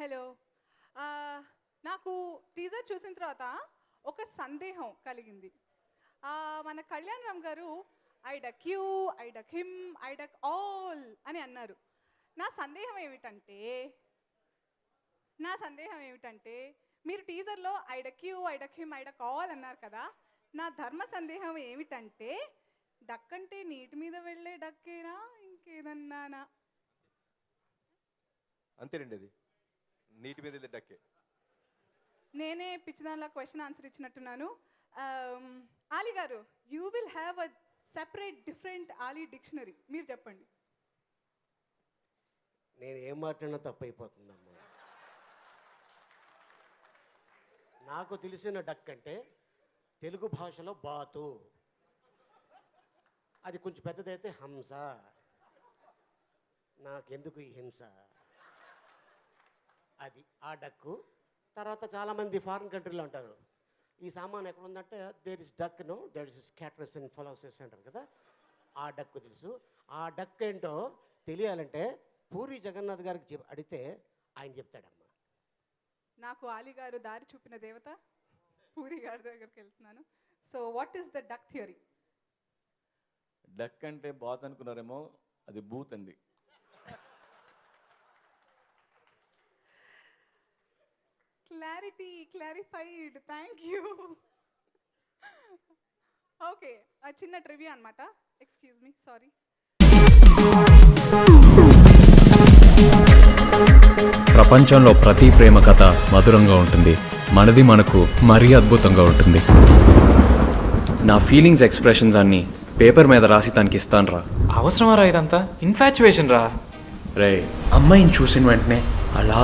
Hello. నాకు teaser చూసిన తర్వాత ఒక సందేహం కలిగింది. మన కళ్యాణ్ రామ్ గారు I duck you, I duck him, I duck all అని అన్నారు. నా సందేహం ఏమిటంటే మీరు టీజర్లో I duck you, I duck him, I duck all అన్నారు కదా. నా ధర్మ సందేహం ఏమిటంటే డక్ అంటే నీటి మీద వెళ్ళే డక్కేనా ఇంకేదన్నానా? అంతేనండి, అది నీటి మీద వెళ్ళే డక్కే. నేనే పిచ్చిదానిలా క్వశ్చన్ ఆన్సర్ ఇచ్చినట్టున్నాను. ఆలీ గారు, you will have a separate different Ali dictionary. మీరు చెప్పండి. నేను ఏం మాట్లాడినా తప్పైపోతుందమ్మా. నాకు తెలిసిన డక్ అంటే తెలుగు భాషలో బాతు, అది కొంచెం పెద్దదైతే హంస. నాకెందుకు ఈ హింస, అది ఆ డక్కు. తర్వాత చాలామంది ఫారిన్ కంట్రీలో అంటారు ఈ సామాన్ ఎక్కడ ఉందంటే there is duck no there is cataracts and fallacies అంటారు కదా. ఆ డక్కు తెలుసు. ఆ డక్ ఏంటో తెలియాలంటే పూరి జగన్నాథ్ గారికి అడిగితే ఆయన చెప్తాడమ్మా. నాకు ఆలీ గారు దారి చూపిన దేవత, పూరి గారి దగ్గరికి వెళ్తున్నాను. So what is the duck theory? Duck అంటే బాత్ అనుకున్నారేమో, అది బూత్ అండి. Clarified, thank you. ఓకే, చిన్న ట్రివియా అనమాట. Excuse me, sorry. ప్రపంచంలో ప్రతి ప్రేమ కథ మధురంగా ఉంటుంది, మనది మనకు మరీ అద్భుతంగా ఉంటుంది. నా ఫీలింగ్స్ ఎక్స్ప్రెషన్స్ అన్ని పేపర్ మీద రాసి తనకి ఇస్తాను రా. అవసరమా రా ఇదంతా? ఇన్ఫాచ్యుయేషన్ రా. రే, అమ్మాయిని చూసిన వెంటనే అలా